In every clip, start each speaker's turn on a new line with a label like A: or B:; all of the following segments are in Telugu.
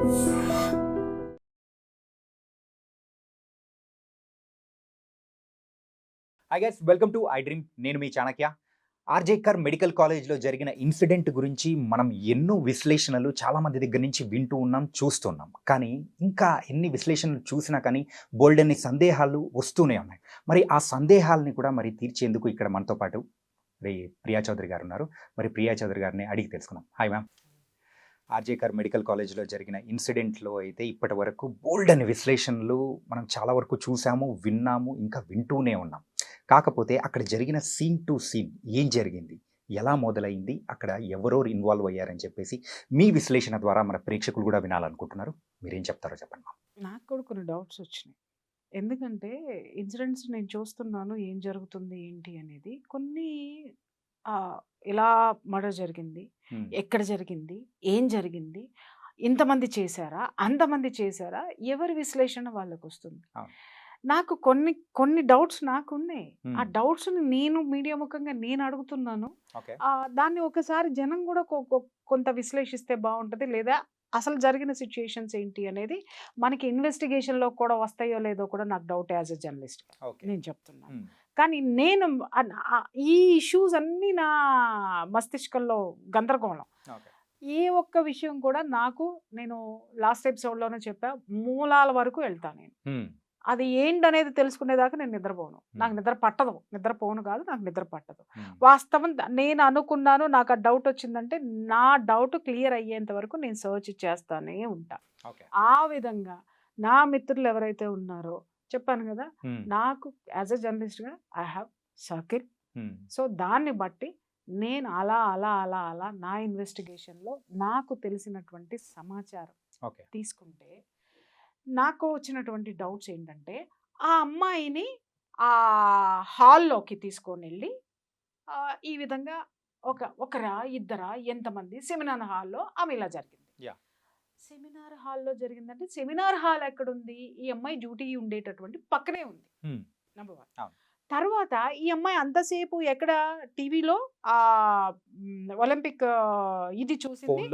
A: Hi guys, welcome to I dream. నేను మీ చాణక్య. ఆర్జేకర్ మెడికల్ కాలేజ్లో జరిగిన ఇన్సిడెంట్ గురించి మనం ఎన్నో విశ్లేషణలు చాలామంది దగ్గర నుంచి వింటూ ఉన్నాం, చూస్తున్నాం. కానీ ఇంకా ఎన్ని విశ్లేషణలు చూసినా కానీ బోల్డన్ని సందేహాలు వస్తూనే ఉన్నాయి. మరి ఆ సందేహాలని కూడా మరి తీర్చేందుకు ఇక్కడ మనతో పాటు ప్రియా చౌదరి గారు ఉన్నారు. మరి ప్రియా చౌదరి గారిని అడిగి తెలుసుకుందాం. Hi ma'am. ఆర్జేకర్ మెడికల్ కాలేజ్లో జరిగిన ఇన్సిడెంట్లో అయితే ఇప్పటి వరకు బోల్డన్ని విశ్లేషణలు మనం చాలా వరకు చూసాము, విన్నాము, ఇంకా వింటూనే ఉన్నాం. కాకపోతే అక్కడ జరిగిన సీన్ టు సీన్ ఏం జరిగింది, ఎలా మొదలైంది, అక్కడ ఎవరెవరు ఇన్వాల్వ్ అయ్యారని చెప్పేసి మీ విశ్లేషణ ద్వారా మన ప్రేక్షకులు కూడా వినాలనుకుంటున్నారు. మీరేం చెప్తారో చెప్పండి.
B: నాకు కూడా కొన్ని డౌట్స్ వచ్చినాయి. ఎందుకంటే ఇన్సిడెంట్స్ నేను చూస్తున్నాను, ఏం జరుగుతుంది ఏంటి అనేది. కొన్ని ఎలా మర్డర్ జరిగింది, ఎక్కడ జరిగింది, ఏం జరిగింది, ఇంతమంది చేశారా, అంతమంది చేశారా, ఎవరి విశ్లేషణ వాళ్ళకు వస్తుంది. నాకు కొన్ని కొన్ని డౌట్స్ నాకున్నాయి. ఆ డౌట్స్ని నేను మీడియా ముఖంగా నేను అడుగుతున్నాను. దాన్ని ఒకసారి జనం కూడా కొంత విశ్లేషిస్తే బాగుంటుంది. లేదా అసలు జరిగిన సిచ్యుయేషన్స్ ఏంటి అనేది మనకి ఇన్వెస్టిగేషన్లో కూడా వస్తాయో లేదో కూడా నాకు డౌట్. యాజ్ ఎ జర్నలిస్ట్ నేను చెప్తున్నాను. కానీ నేను ఈ ఇష్యూస్ అన్నీ నా మస్తిష్కంలో గందరగోళం. ఏ ఒక్క విషయం కూడా నేను లాస్ట్ ఎపిసోడ్లోనే చెప్పా, మూలాల వరకు వెళ్తాను నేను. అది ఏంటనేది తెలుసుకునేదాకా నేను నిద్రపోను. నాకు నిద్ర పట్టదు. నిద్రపోను కాదు, నాకు నిద్ర పట్టదు. వాస్తవం నేను అనుకున్నాను, నాకు ఆ డౌట్ వచ్చిందంటే నా డౌట్ క్లియర్ అయ్యేంత వరకు నేను సర్చ్ చేస్తానే ఉంటా. ఆ విధంగా నా మిత్రులు ఎవరైతే ఉన్నారో చెప్పాను కదా, నాకు యాజ్ ఎ జర్నలిస్ట్గా ఐ హ్యావ్ సర్కిల్. సో దాన్ని బట్టి నేను అలా అలా అలా అలా నా ఇన్వెస్టిగేషన్లో నాకు తెలిసినటువంటి సమాచారం తీసుకుంటే నాకు వచ్చినటువంటి డౌట్స్ ఏంటంటే, ఆ అమ్మాయిని ఆ హాల్లోకి తీసుకొని వెళ్ళి ఈ విధంగా ఒకరా ఇద్దరా ఎంతమంది సెమినార్ హాల్లో ఆమె ఇలా జరిగింది. సెమినార్ హాల్లో జరిగిందంటే సెమినార్ హాల్ ఎక్కడుంది? ఈ అమ్మాయి డ్యూటీ ఉండేటటువంటి పక్కనే ఉంది. నెంబర్ 1. తర్వాత ఈ అమ్మాయి అంతసేపు ఎక్కడ టీవీలో ఒలింపిక్ ఇది చూసింది,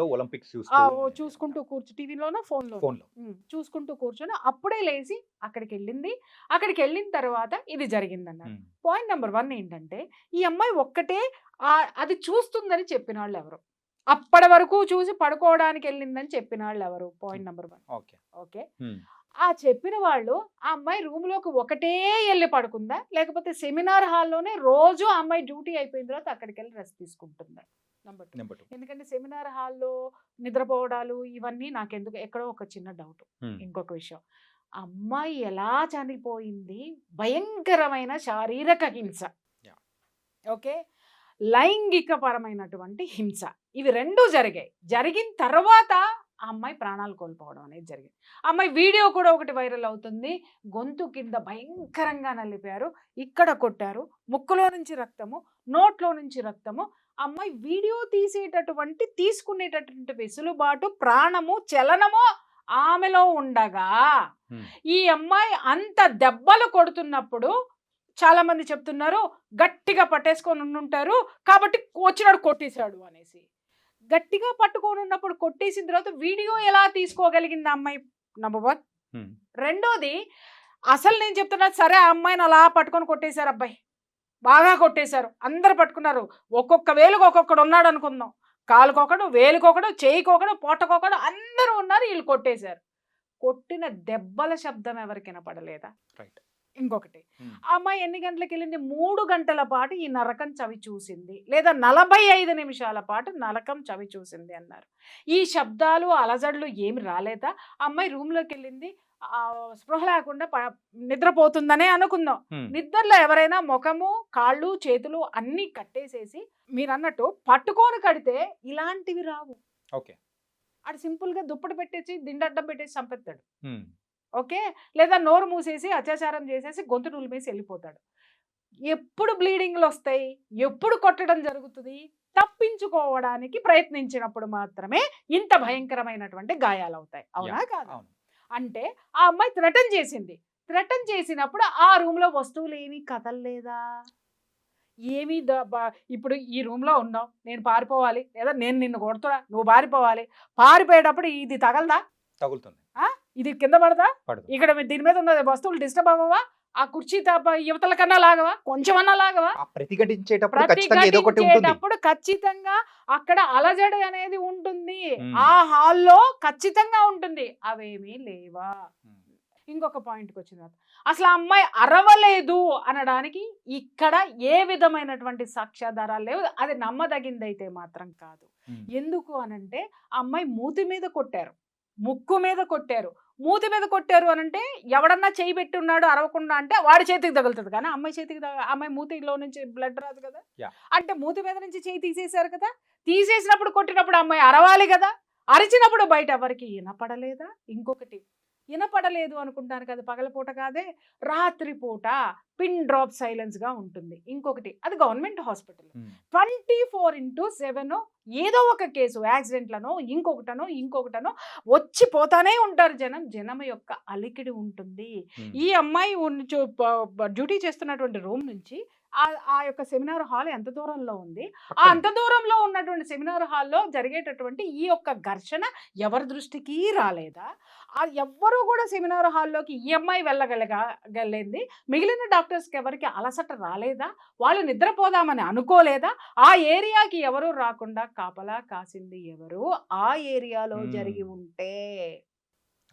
B: చూసుకుంటూ టీవీలోనో ఫోన్లో చూసుకుంటూ కూర్చొని అప్పుడే లేచి అక్కడికి వెళ్ళింది. అక్కడికి వెళ్ళిన తర్వాత ఇది జరిగిందన్నారు. పాయింట్ నెంబర్ 1 ఏంటంటే, ఈ అమ్మాయి ఒక్కటే అది చూస్తుందని చెప్పిన వాళ్ళు ఎవరు? అప్పటి వరకు చూసి పడుకోవడానికి వెళ్ళిందని చెప్పిన వాళ్ళు ఎవరు? Point number 1. ఓకే, ఆ చెప్పిన వాళ్ళు ఆ అమ్మాయి రూమ్లోకి ఒకటే వెళ్ళి పడుకుందా, లేకపోతే సెమినార్ హాల్లోనే రోజు ఆ అమ్మాయి డ్యూటీ అయిపోయిన తర్వాత అక్కడికి వెళ్ళి రెస్ట్ తీసుకుంటుందా? నెంబర్ 2. ఎందుకంటే సెమినార్ హాల్లో నిద్రపోవడాలు ఇవన్నీ నాకెందుకు ఎక్కడో ఒక చిన్న డౌట్. ఇంకొక విషయం, అమ్మాయి ఎలా చనిపోయింది? భయంకరమైన శారీరక హింస, ఓకే, లైంగిక పరమైనటువంటి హింస, ఇవి 2 జరిగాయి. జరిగిన తర్వాత ఆ అమ్మాయి ప్రాణాలు కోల్పోవడం అనేది జరిగింది. ఆ అమ్మాయి వీడియో కూడా ఒకటి వైరల్ అవుతుంది. గొంతు కింద భయంకరంగా నలిపారు, ఇక్కడ కొట్టారు, ముక్కులో నుంచి రక్తము, నోట్లో నుంచి రక్తము. అమ్మాయి వీడియో తీసుకునేటటువంటి వెసులుబాటు, ప్రాణము, చలనము ఆమెలో ఉండగా ఈ అమ్మాయి అంత దెబ్బలు కొడుతున్నప్పుడు చాలా మంది చెప్తున్నారు గట్టిగా పట్టేసుకొని ఉండుంటారు కాబట్టి వచ్చినాడు కొట్టేశాడు అనేసి. గట్టిగా పట్టుకొని ఉన్నప్పుడు కొట్టేసిన తర్వాత వీడియో ఎలా తీసుకోగలిగింది అమ్మాయి? నెంబర్ 1. రెండోది, అసలు నేను చెప్తున్నా, సరే ఆ అమ్మాయిని అలా పట్టుకొని కొట్టేశారు, అబ్బాయి బాగా కొట్టేశారు, అందరు పట్టుకున్నారు, ఒక్కొక్క వేలుకు ఒక్కొక్కడు ఉన్నాడు అనుకుందాం, కాలుకొకడు, వేలుకొకడు, చేయికొకడు, పొట్టకొకడు, అందరూ ఉన్నారు, వీళ్ళు కొట్టేశారు. కొట్టిన దెబ్బల శబ్దం ఎవరికి వినపడలేదా? రైట్. ఇంకొకటి, ఆ అమ్మాయి ఎన్ని గంటలకు వెళ్ళింది? 3 గంటల పాటు ఈ నరకం చవి చూసింది, లేదా 45 నిమిషాల పాటు నరకం చవి చూసింది అన్నారు. ఈ శబ్దాలు అలజడులు ఏమి రాలేదా? ఆ అమ్మాయి రూమ్లోకి వెళ్ళింది, స్పృహ లేకుండా నిద్రపోతుందనే అనుకుందాం. నిద్రలో ఎవరైనా ముఖము, కాళ్ళు, చేతులు అన్నీ కట్టేసేసి మీరు అన్నట్టు పట్టుకొని కడితే ఇలాంటివి రావు. ఓకే, అది సింపుల్గా దుప్పటి పెట్టేసి దిండడ్డం పెట్టేసి చంపేస్తాడు. ఓకే, లేదా నోరు మూసేసి అత్యాచారం చేసేసి గొంతు నులిమేసి వెళ్ళిపోతాడు. ఎప్పుడు బ్లీడింగ్లు వస్తాయి, ఎప్పుడు కొట్టడం జరుగుతుంది? తప్పించుకోవడానికి ప్రయత్నించినప్పుడు మాత్రమే ఇంత భయంకరమైనటువంటి గాయాలు అవుతాయి. అవునా కాదా? అంటే ఆ అమ్మాయి థ్రెటన్ చేసింది. థ్రెటన్ చేసినప్పుడు ఆ రూమ్లో వస్తువులు ఏమీ కదలలేదా? ఏమీ ఇప్పుడు ఈ రూమ్లో ఉన్నావు, నేను పారిపోవాలి, లేదా నేను నిన్ను కొడుతున్నా, నువ్వు పారిపోవాలి, పారిపోయేటప్పుడు ఇది తగలదా?
A: తగులుతుంది.
B: ఇది కింద పడదా,
A: పడదు.
B: ఇక్కడ దీని మీద ఉన్న వస్తువులు డిస్టర్బ్ అవ్వవా, ఆ కుర్చీ తప్ప యువతల కన్నా లాగవా, కొంచెమన్నా లాగవా,
A: ఆ ప్రతిఘటించేటప్పుడు ఖచ్చితంగా ఏదో ఒకటి ఉంటుంది.
B: ప్రతిఘటించేటప్పుడు ఖచ్చితంగా అక్కడ అలజడి అనేది ఉంటుంది.
A: మ్మ్.
B: ఆ హాల్లో ఖచ్చితంగా ఉంటుంది. అవేమీ లేవా.
A: మ్మ్.
B: ఇంకొక పాయింట్కి వచ్చిన తర్వాత అసలు ఆ అమ్మాయి అరవలేదు అనడానికి ఇక్కడ ఏ విధమైనటువంటి సాక్ష్యాధారాలు లేవు. అది నమ్మదగిందైతే మాత్రం కాదు.
A: మ్మ్.
B: ఎందుకు అనంటే ఆ అమ్మాయి మూతి మీద కొట్టారు, ముక్కు మీద కొట్టారు. మూతి మీద కొట్టారు అనంటే ఎవడన్నా చేయి పెట్టి ఉన్నాడు అరవకుండా అంటే వాడి చేతికి తగులుతుంది, కానీ అమ్మాయి చేతికి అమ్మాయి మూతిలో నుంచి బ్లడ్ రాదు కదా.
A: Yeah.
B: అంటే మూతి మీద నుంచి చేయి తీసేశారు కదా, తీసేసినప్పుడు కొట్టినప్పుడు అమ్మాయి అరవాలి కదా, అరిచినప్పుడు బయట ఎవరికి వినపడలేదా. ఇంకొకటి వినపడలేదు అనుకుంటాను కదా, పగలపూట కాదే రాత్రిపూట పిన్ డ్రాప్ సైలెన్స్గా ఉంటుంది. ఇంకొకటి అది గవర్నమెంట్ హాస్పిటల్,
A: మ్మ్.
B: 24/7 ఏదో ఒక కేసు యాక్సిడెంట్లను ఇంకొకటనో వచ్చి పోతానే ఉంటారు జనం యొక్క అలికిడి ఉంటుంది.
A: మ్మ్.
B: ఈ అమ్మాయి డ్యూటీ చేస్తున్నటువంటి రూమ్ నుంచి ఆ యొక్క సెమినార్ హాల్ ఎంత దూరంలో ఉంది, ఆ అంత దూరంలో ఉన్నటువంటి సెమినార్ హాల్లో జరిగేటటువంటి ఈ యొక్క ఘర్షణ ఎవరి దృష్టికి రాలేదా. ఎవ్వరూ కూడా సెమినార్ హాల్లోకి ఈ అమ్మాయి వెళ్ళగలిగింది, మిగిలిన డాక్టర్స్కి ఎవరికి అలసట రాలేదా, వాళ్ళు నిద్రపోదామని అనుకోలేదా, ఆ ఏరియాకి ఎవరు రాకుండా కాపలా కాసింది ఎవరు, ఆ ఏరియాలో జరిగి ఉంటే.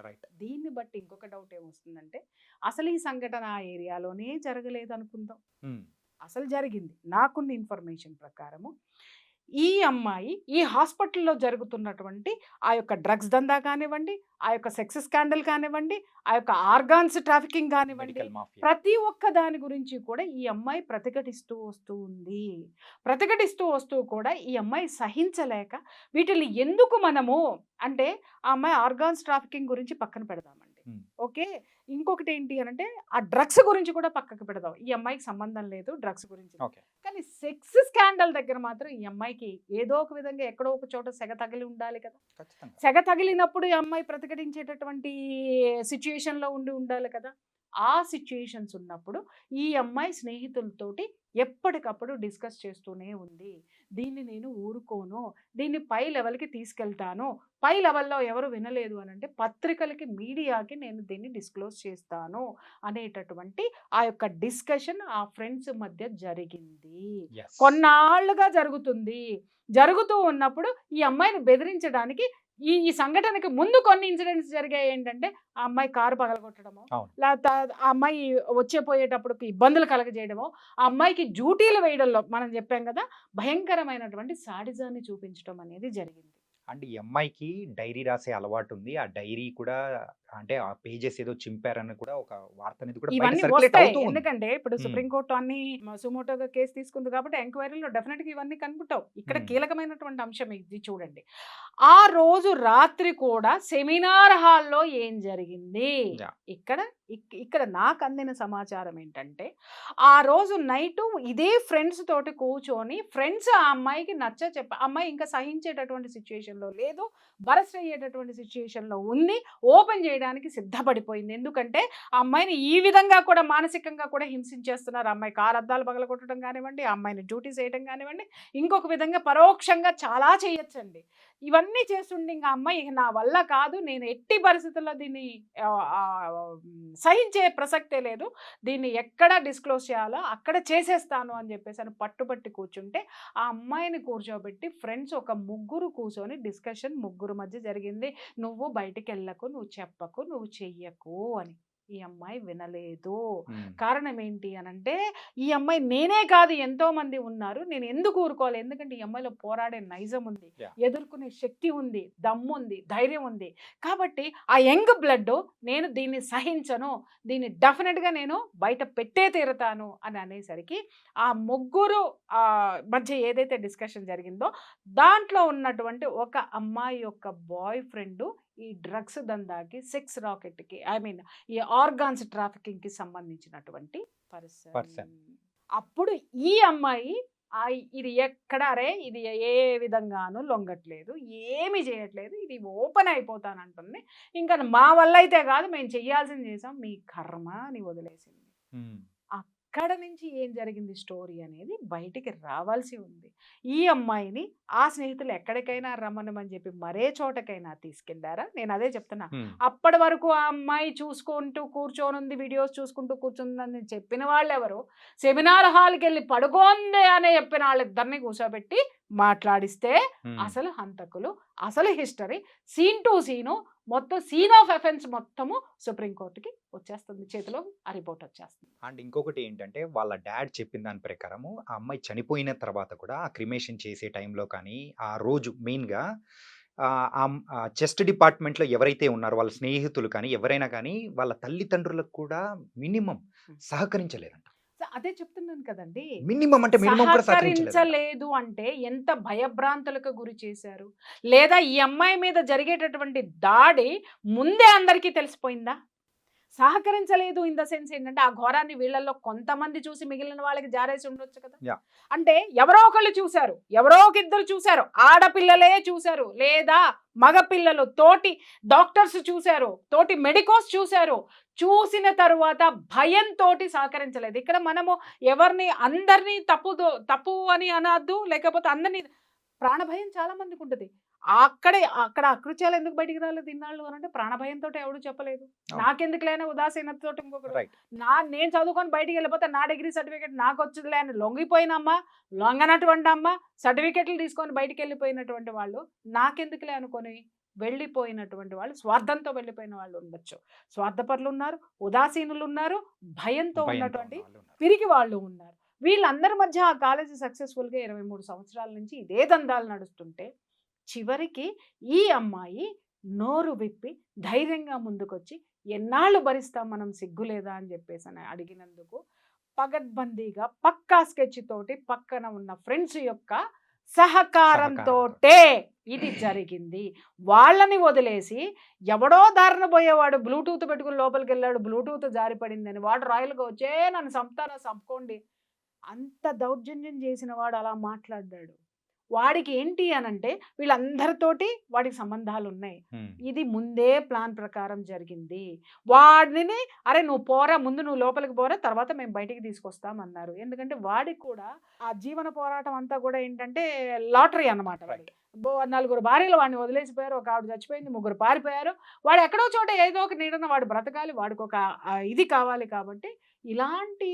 A: రైట్.
B: దీన్ని బట్టి ఇంకొక డౌట్ ఏమొస్తుందంటే అసలు ఈ సంఘటన ఆ ఏరియాలోనే జరగలేదు అనుకుందాం,
A: మ్మ్.
B: అసలు జరిగింది. నాకున్న ఇన్ఫర్మేషన్ ప్రకారము ఈ అమ్మాయి ఈ హాస్పిటల్లో జరుగుతున్నటువంటి ఆ యొక్క డ్రగ్స్ దందా కానివ్వండి, ఆ యొక్క సెక్స్ స్కాండల్ కానివ్వండి, ఆ యొక్క ఆర్గాన్స్ ట్రాఫికింగ్ కానివ్వండి,
A: మెడికల్ మాఫియా.
B: ప్రతి ఒక్క దాని గురించి కూడా ఈ అమ్మాయి ప్రతిఘటిస్తూ వస్తూ ఉంది. ప్రతిఘటిస్తూ వస్తూ కూడా ఈ అమ్మాయి సహించలేక వీటిని ఎందుకు మనము అంటే ఆ అమ్మాయి ఆర్గాన్స్ ట్రాఫికింగ్ గురించి పక్కన పెడదామండి.
A: మ్మ్.
B: ఓకే, ఇంకొకటి ఏంటి అనంటే ఆ డ్రగ్స్ గురించి కూడా పక్కకు పెడదాం, ఈ అమ్మాయికి సంబంధం లేదు డ్రగ్స్ గురించి.
A: ఓకే.
B: కానీ సెక్స్ స్కాండల్ దగ్గర మాత్రం ఈ అమ్మాయికి ఏదో ఒక విధంగా ఎక్కడో ఒక చోట సెగ తగిలి ఉండాలి కదా.
A: ఖచ్చితంగా.
B: సెగ తగిలినప్పుడు ఈ అమ్మాయి ప్రతిఘటించేటటువంటి సిచ్యుయేషన్లో ఉండాలి కదా. ఆ సిచ్యుయేషన్స్ ఉన్నప్పుడు ఈ అమ్మాయి స్నేహితులతోటి ఎప్పటికప్పుడు డిస్కస్ చేస్తూనే ఉంది. దీన్ని నేను ఊరుకోను, దీన్ని పై లెవెల్కి తీసుకెళ్తాను, పై లెవెల్లో ఎవరు వినలేదు అని అంటే పత్రికలకి మీడియాకి నేను దీన్ని డిస్క్లోజ్ చేస్తాను అనేటటువంటి ఆ యొక్క డిస్కషన్ ఆ ఫ్రెండ్స్ మధ్య జరిగింది.
A: Yes.
B: కొన్నాళ్ళుగా జరుగుతూ ఉన్నప్పుడు ఈ అమ్మాయిని బెదిరించడానికి ఈ సంఘటనకి ముందు కొన్ని ఇన్సిడెంట్స్ జరిగాయి. ఏంటంటే ఆ అమ్మాయి కారు పగలగొట్టడమో,
A: అవును.
B: లేకపోతే ఆ అమ్మాయి పోయేటప్పుడు ఇబ్బందులు కలగజేయడమో, ఆ అమ్మాయికి డ్యూటీలు వేయడంలో మనం చెప్పాం కదా భయంకరమైనటువంటి సాడిజాన్ని చూపించడం అనేది జరిగింది.
A: అండ్ ఈ అమ్మాయికి డైరీ రాసే అలవాటు ఉంది. ఆ డైరీ కూడా అంటే ఆ పేజెస్ ఏదో చింపారని కూడా ఒక వార్త అనేది కూడా బయట
B: ఇవన్నీ
A: సర్క్యులేట్
B: వస్తాయి,
A: అవుతూ ఉంది.
B: ఎందుకంటే ఇప్పుడు
A: మ్మ్.
B: సుప్రీంకోర్టు అన్ని సుమోటోగా కేసు తీసుకుంది కాబట్టి ఎంక్వైరీలో డెఫినెట్గా ఇవన్నీ కనుక్కుంటావు. ఇక్కడ
A: మ్మ్.
B: కీలకమైనటువంటి అంశం ఇది చూడండి. ఆ రోజు రాత్రి కూడా సెమినార్ హాల్లో ఏం జరిగింది,
A: Yeah.
B: ఇక్కడ నాకు అందిన సమాచారం ఏంటంటే ఆ రోజు నైటు ఇదే ఫ్రెండ్స్ తోటి కూర్చొని ఫ్రెండ్స్ ఆ అమ్మాయికి అమ్మాయి ఇంకా సహించేటటువంటి సిచ్యుయేషన్లో లేదు, బరస్ట్ అయ్యేటటువంటి సిచ్యుయేషన్లో ఉంది, ఓపెన్ చేయడానికి సిద్ధపడిపోయింది. ఎందుకంటే ఆ అమ్మాయిని ఈ విధంగా కూడా మానసికంగా కూడా హింసించేస్తున్నారు. ఆ అమ్మాయి కారు అద్దాలు పగలగొట్టడం కానివ్వండి, ఆ అమ్మాయిని డ్యూటీ చేయడం కానివ్వండి, ఇంకొక విధంగా పరోక్షంగా చాలా చేయొచ్చండి. ఇవన్నీ చేస్తుండే ఇంకా అమ్మాయి ఇక నా వల్ల కాదు, నేను ఎట్టి పరిస్థితుల్లో దీన్ని సహించే ప్రసక్తే లేదు, దీన్ని ఎక్కడ డిస్క్లోజ్ చేయాలో అక్కడ చేసేస్తాను అని చెప్పేసి అని పట్టుబట్టి కూర్చుంటే ఆ అమ్మాయిని కూర్చోబెట్టి ఫ్రెండ్స్ ఒక ముగ్గురు కూర్చొని డిస్కషన్ ముగ్గురు మధ్య జరిగింది. నువ్వు బయటికి వెళ్ళకు, నువ్వు చెప్పకు, నువ్వు చెయ్యకు అని. ఈ అమ్మాయి వినలేదు.
A: మ్మ్.
B: కారణం ఏంటి అనంటే ఈ అమ్మాయి నేనే కాదు ఎంతో మంది ఉన్నారు, నేను ఎందుకు ఊరుకోవాలి, ఎందుకంటే ఈ అమ్మాయిలో పోరాడే నైజం ఉంది,
A: Yeah.
B: ఎదుర్కొనే శక్తి ఉంది, దమ్ము ఉంది, ధైర్యం ఉంది. కాబట్టి ఆ యంగ్ బ్లడ్ నేను దీన్ని సహించను, దీన్ని డెఫినెట్గా నేను బయట పెట్టే తీరుతాను అని అనేసరికి ఆ ముగ్గురు మధ్య ఏదైతే డిస్కషన్ జరిగిందో దాంట్లో ఉన్నటువంటి ఒక అమ్మాయి యొక్క బాయ్ ఫ్రెండ్ ఈ డ్రగ్స్ దందాకి, సెక్స్ రాకెట్కి, ఈ ఆర్గాన్స్ ట్రాఫికింగ్కి సంబంధించినటువంటి
A: Person.
B: పర్సన్. అప్పుడు ఈ అమ్మాయి ఇది ఇది ఏ విధంగానూ లొంగట్లేదు, ఏమి చేయట్లేదు, ఇది ఓపెన్ అయిపోతానంటుంది, ఇంకా మా వల్ల అయితే కాదు, మేము చెయ్యాల్సింది చేసాం, మీ కర్మ అని వదిలేసింది.
A: మ్మ్.
B: అక్కడ నుంచి ఏం జరిగింది స్టోరీ అనేది బయటికి రావాల్సి ఉంది. ఈ అమ్మాయిని ఆ స్నేహితులు ఎక్కడికైనా రమ్మనమని చెప్పి మరే చోటకైనా తీసుకెళ్లారా? నేను అదే చెప్తున్నా. అప్పటి వరకు ఆ అమ్మాయి చూసుకుంటూ కూర్చొనుంది, వీడియోస్ చూసుకుంటూ కూర్చుందని చెప్పిన వాళ్ళెవరు? సెమినార్ హాల్‌కి వెళ్ళి పడుకోంది అని చెప్పిన వాళ్ళిద్దరిని కూర్చోబెట్టి మాట్లాడిస్తే అసలు హంతకులు, అసలు హిస్టరీ, సీన్ టు సీను, మొత్తం సీన్ ఆఫ్ ఎఫెన్స్ మొత్తము సుప్రీంకోర్టుకి వచ్చేస్తుంది, చేతిలో ఆ రిపోర్ట్ వచ్చేస్తుంది.
A: అండ్ ఇంకొకటి ఏంటంటే వాళ్ళ డాడ్ చెప్పిన దాని ప్రకారము ఆ అమ్మాయి చనిపోయిన తర్వాత కూడా ఆ క్రిమేషన్ చేసే టైంలో కానీ ఆ రోజు మెయిన్గా చెస్ట్ డిపార్ట్మెంట్లో ఎవరైతే ఉన్నారో వాళ్ళ స్నేహితులు కానీ ఎవరైనా కానీ వాళ్ళ తల్లిదండ్రులకు కూడా మినిమం సహకరించలేదంట.
B: అదే చెప్తున్నాను కదండి.
A: మినిమం అంటే మినిమం కూడా సహకరించలేదంట.
B: సహకరించలేదు అంటే ఎంత భయభ్రాంతులకు గురి చేశారు? లేదా ఈ అమ్మాయి మీద జరిగేటటువంటి దాడి ముందే అందరికీ తెలిసిపోయిందా? సహకరించలేదు ఇన్ ద సెన్స్ ఏంటంటే, ఆ ఘోరాన్ని వీళ్ళల్లో కొంతమంది చూసి మిగిలిన వాళ్ళకి జారేసి ఉండొచ్చు కదా!
A: యాహ్!
B: అంటే ఎవరో ఒకళ్ళు చూసారు. ఎవరో ఒక ఇద్దరు చూసారు. ఆడపిల్లలే చూసారు. లేదా మగపిల్లలు తోటి డాక్టర్స్ చూసారు. తోటి మెడికోస్ చూసారు. చూసిన తరువాత భయంతోటి సహకరించలేదు. ఇక్కడ మనము ఎవరిని అందరిని తప్పు అని అనొద్దు. లేకపోతే అందరిని ప్రాణభయం చాలా మందికుంటది. అక్కడ అకృత్యాలు ఎందుకు బయటికి రాలేదు ఇన్నాళ్ళు అనంటే ప్రాణభయంతోటి ఎవడు చెప్పలేదు.
A: అవును.
B: నాకెందుకులే అని ఉదాసీనతతోటి ఇంకొకడు.
A: రైట్.
B: నేను చదువుకొని బయటికెళ్ళిపోతే నా డిగ్రీ సర్టిఫికేట్ నాకొచ్చుదిలే అని లొంగిపోయిన అమ్మ, లొంగనటువంటి అమ్మ, సర్టిఫికేట్లు తీసుకొని బయటికెళ్ళిపోయినటువంటి వాళ్ళు, నాకెందుకులే అనుకోని వెళ్ళిపోయినటువంటి వాళ్ళు, స్వార్థంతో వెళ్ళిపోయిన వాళ్ళు ఉండొచ్చు. స్వార్థపరులున్నారు, ఉదాసీనులున్నారు, భయంతో ఉన్నటువంటి పిరికి వాళ్ళు ఉన్నారు. వీళ్ళందరి మధ్య ఆ కాలేజీ సక్సెస్‌ఫుల్‌గా 23 సంవత్సరాల నుంచి ఇదే దందాలు నడుస్తుంటే, చివరికి ఈ అమ్మాయి నోరు విప్పి ధైర్యంగా ముందుకొచ్చి, ఎన్నాళ్ళు భరిస్తాం మనం, సిగ్గులేదా అని చెప్పేసని అడిగినందుకు పగడ్బందీగా పక్కా స్కెచ్ తోటి పక్కన ఉన్న ఫ్రెండ్స్ యొక్క సహకారంతోటే ఇది జరిగింది. వాళ్ళని వదిలేసి ఎవడో దారిన పోయేవాడు బ్లూటూత్ పెట్టుకుని లోపలికెళ్ళాడు, బ్లూటూత్ జారిపడిందని వాడు రాయల్‌గా వచ్చే నన్ను చంపుతారా చంపుకోండి. అంత దౌర్జన్యం చేసిన వాడు అలా మాట్లాడ్డాడు. వాడికి ఏంటి అనంటే వీళ్ళందరితోటి వాడికి సంబంధాలున్నాయి. ఇది ముందే ప్లాన్ ప్రకారం జరిగింది. వాడిని అరే నువ్వు పోరా, ముందు నువ్వు లోపలికి పోరా, తర్వాత మేము బయటికి తీసుకొస్తామన్నారు. ఎందుకంటే వాడికి కూడా ఆ జీవన పోరాటం అంతా కూడా ఏంటంటే లాటరీ అన్నమాట వాడికి. నలుగురు భార్యలు వాడిని వదిలేసిపోయారు. ఒక ఆవిడ చచ్చిపోయింది, ముగ్గురు పారిపోయారు. వాడు ఎక్కడో చోట ఏదో ఒక నీడన వాడు బ్రతకాలి, వాడికి ఒక ఇది కావాలి. కాబట్టి ఇలాంటి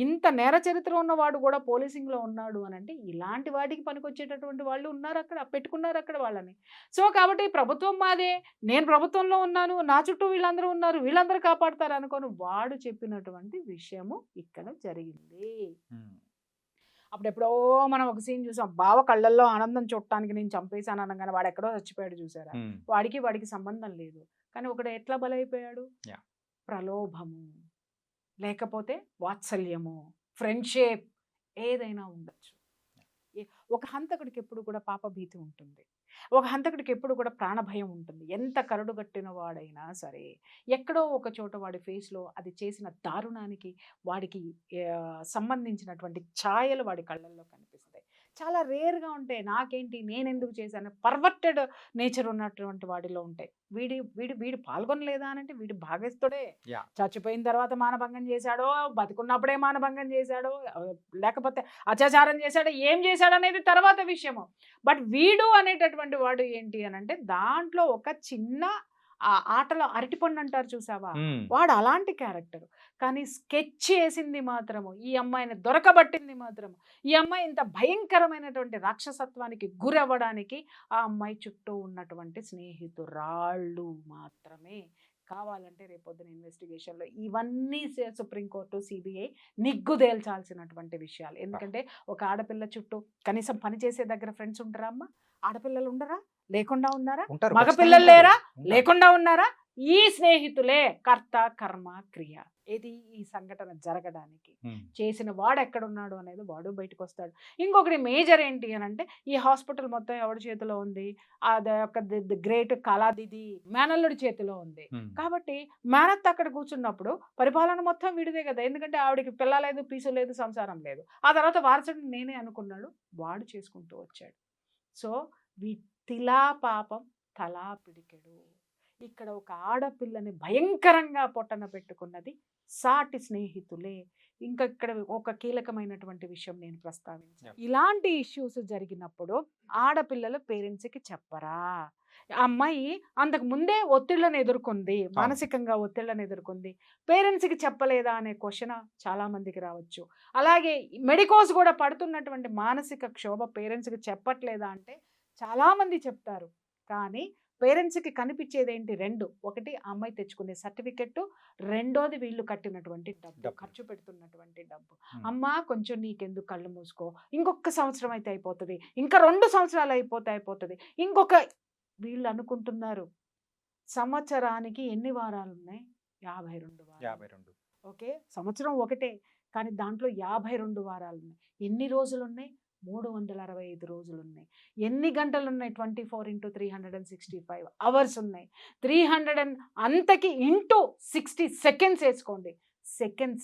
B: ఇంత నేర చరిత్ర ఉన్నవాడు కూడా పోలీసింగ్‌లో ఉన్నాడు అనంటే ఇలాంటి వాటికి పనికొచ్చేటటువంటి వాళ్ళు ఉన్నారు అక్కడ, పెట్టుకున్నారు అక్కడ వాళ్ళని. సో, కాబట్టి ప్రభుత్వం మాదే, నేను ప్రభుత్వంలో ఉన్నాను, నా చుట్టూ వీళ్ళందరూ ఉన్నారు, వీళ్ళందరూ కాపాడతారు అనుకోని వాడు చెప్పినటువంటి విషయము ఇక్కడ జరిగింది. అప్పుడెప్పుడో మనం ఒక సీన్ చూసాం. బావ కళ్ళల్లో ఆనందం చూడటానికి నేను చంపేశాను అనగానే వాడు ఎక్కడో చచ్చిపోయాడు చూసారా? వాడికి సంబంధం లేదు. కానీ ఒకడు ఎట్లా బలైపోయాడు?
A: యాహ్!
B: ప్రలోభము, లేకపోతే వాత్సల్యము, ఫ్రెండ్‌షిప్ ఏదైనా ఉండొచ్చు. ఒక హంతకుడికి ఎప్పుడు కూడా పాపభీతి ఉంటుంది. ఒక హంతకుడికి ఎప్పుడు కూడా ప్రాణభయం ఉంటుంది. ఎంత కరడుగట్టిన వాడైనా సరే, ఎక్కడో ఒక చోట వాడి ఫేస్‌లో అది చేసిన దారుణానికి వాడికి సంబంధించినటువంటి ఛాయలు వాడి కళ్ళల్లో కనిపిస్తాయి. చాలా రేర్‌గా ఉంటాయి. నాకేంటి, నేనెందుకు చేశాను, పర్వర్టెడ్ నేచర్ ఉన్నటువంటి వాడిలో ఉంటాయి. వీడు పాల్గొనలేదా అనంటే వీడు భాగస్థుడే.
A: యాహ్!
B: చచ్చిపోయిన తర్వాత మానభంగం చేశాడో, బతికున్నప్పుడే మానభంగం చేశాడో, లేకపోతే అత్యాచారం చేశాడో, ఏం చేశాడనేది తర్వాత విషయము. బట్ వీడు అనేటటువంటి వాడు ఏంటి అనంటే దాంట్లో ఒక చిన్న ఆటలో అరటిపండు అంటారు చూసావా? వాడు అలాంటి క్యారెక్టర్. కానీ స్కెచ్ చేసింది మాత్రము ఈ అమ్మాయిని దొరకబట్టింది మాత్రము ఈ అమ్మాయి ఇంత భయంకరమైనటువంటి రాక్షసత్వానికి గురవ్వడానికి ఆ అమ్మాయి చుట్టూ ఉన్నటువంటి స్నేహితురాళ్ళు మాత్రమే. కావాలంటే రేపొద్దున ఇన్వెస్టిగేషన్‌లో ఇవన్నీ సుప్రీంకోర్టు, సిబిఐ నిగ్గుదేల్చాల్సినటువంటి విషయాలు. ఎందుకంటే ఒక ఆడపిల్ల చుట్టూ కనీసం పని చేసే దగ్గర ఫ్రెండ్స్ ఉంటారా అమ్మ? ఆడపిల్లలు ఉండరా? లేకుండా ఉన్నారా?
A: ఉంటారు.
B: మగపిల్లలు లేరా? లేకుండా ఉన్నారా? ఈ స్నేహితులే కర్త, కర్మ, క్రియ. ఏది ఈ సంఘటన జరగడానికి చేసిన వాడు ఎక్కడున్నాడు అనేది వాడు బయటకు వస్తాడు. ఇంకొకటి మేజర్ ఏంటి అనంటే ఈ హాస్పిటల్ మొత్తం ఎవడి చేతిలో ఉంది? అది ఒక గ్రేట్ కళాదిది మేనల్లుడి చేతిలో ఉంది. కాబట్టి మేనత్త అక్కడ కూర్చున్నప్పుడు పరిపాలన మొత్తం వీడిదే కదా. ఎందుకంటే ఆవిడకి పిల్ల లేదు, పీసు లేదు, సంసారం లేదు. ఆ తర్వాత వారసుడిని నేనే అనుకున్నాడు, వాడు చేసుకుంటూ వచ్చాడు. సో తిలా పాపం తలా పిడికెడు. ఇక్కడ ఒక ఆడపిల్లని భయంకరంగా పొట్టన పెట్టుకున్నది సాటి స్నేహితులే. ఇంకా ఇక్కడ ఒక కీలకమైనటువంటి విషయం నేను ప్రస్తావించాను. ఇలాంటి ఇష్యూస్ జరిగినప్పుడు ఆడపిల్లలు పేరెంట్స్కి చెప్పరా? ఆ అమ్మాయి అంతకు ముందే ఒత్తిళ్లను ఎదుర్కొంది, మానసికంగా ఒత్తిళ్లను ఎదుర్కొంది, పేరెంట్స్కి చెప్పలేదా అనే క్వశ్చన్ చాలా మందికి రావచ్చు. అలాగే మెడికోస్ కూడా పడుతున్నటువంటి మానసిక క్షోభ పేరెంట్స్కి చెప్పట్లేదా అంటే చాలా మంది చెప్తారు. కానీ పేరెంట్స్కి కనిపించేది ఏంటి? రెండు. ఒకటి ఆ అమ్మాయి తెచ్చుకునే సర్టిఫికెట్, రెండోది వీళ్ళు కట్టినటువంటి డబ్బు, ఖర్చు పెడుతున్నటువంటి డబ్బు. అమ్మ కొంచెం నీకెందుకు, కళ్ళు మూసుకో, ఇంకొక సంవత్సరం అయితే అయిపోతుంది, ఇంకా 2 సంవత్సరాలు అయిపోతుంది, ఇంకొక వీళ్ళు అనుకుంటున్నారు సంవత్సరానికి ఎన్ని వారాలు ఉన్నాయి? 52 వారాలు.
A: 52.
B: ఓకే, సంవత్సరం ఒకటే కానీ దాంట్లో 52 వారాలు ఉన్నాయి. ఎన్ని రోజులు ఉన్నాయి? 365 రోజులు ఉన్నాయి. ఎన్ని గంటలు ఉన్నాయి? 24 × 365 అవర్స్ ఉన్నాయి. 300 అంతకి ఇంటూ 60 సెకండ్స్ వేసుకోండి.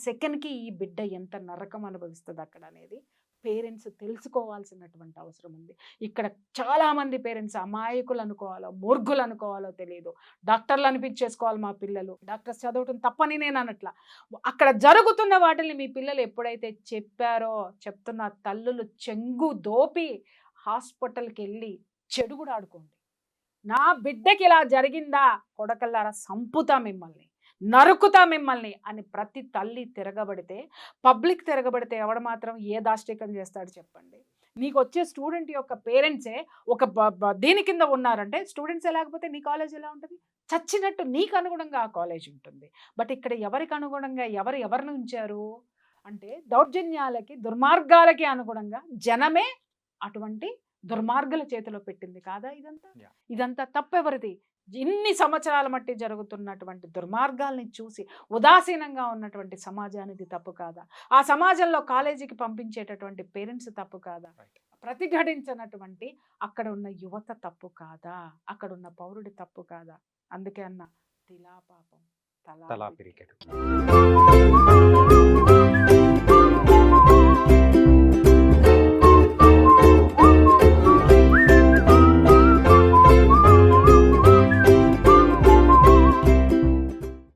B: సెకండ్కి ఈ బిడ్డ ఎంత నరకం అనుభవిస్తుంది అక్కడ అనేది పేరెంట్స్ తెలుసుకోవాల్సినటువంటి అవసరం ఉంది. ఇక్కడ చాలామంది పేరెంట్స్ అమాయకులు అనుకోవాలో మూర్ఖులు అనుకోవాలో తెలియదు. డాక్టర్లు అనిపించేసుకోవాలి మా పిల్లలు, డాక్టర్స్ చదవటం తప్పని నేను అనట్లా. అక్కడ జరుగుతున్న వాటిని మీ పిల్లలు ఎప్పుడైతే చెప్పారో, చెప్తున్న తల్లులు చెంగు దోపి హాస్పిటల్కి వెళ్ళి చెడుగుడు ఆడుకోండి. నా బిడ్డకి ఇలా జరిగిందా, కొడకల్లారా సంపుతా మిమ్మల్ని, నరుకుతా మిమ్మల్ని అని ప్రతి తల్లి తిరగబడితే, పబ్లిక్ తిరగబడితే ఎవడు మాత్రం ఏ దాష్టికం చేస్తాడు చెప్పండి? నీకు వచ్చే స్టూడెంట్ యొక్క పేరెంట్సే ఒక దీని కింద ఉన్నారంటే స్టూడెంట్సే లేకపోతే నీ కాలేజ్ ఎలా ఉంటుంది? చచ్చినట్టు నీకు అనుగుణంగా ఆ కాలేజ్ ఉంటుంది. బట్ ఇక్కడ ఎవరికి అనుగుణంగా ఎవరిని ఉంచారు అంటే దౌర్జన్యాలకి, దుర్మార్గాలకి అనుగుణంగా జనమే అటువంటి దుర్మార్గుల చేతిలో పెట్టింది కాదా? ఇదంతా తప్పెవరిది? ఇన్ని సంవత్సరాల మట్టి జరుగుతున్నటువంటి దుర్మార్గాల్ని చూసి ఉదాసీనంగా ఉన్నటువంటి సమాజానికి తప్పు కాదా? ఆ సమాజంలో కాలేజీకి పంపించేటటువంటి పేరెంట్స్ తప్పు కాదా? ప్రతిఘటించినటువంటి అక్కడ ఉన్న యువత తప్పు కాదా? అక్కడ ఉన్న పౌరుడి తప్పు కాదా? అందుకే అన్న తిలా పాపం తలా
A: తలా పిరికెడు.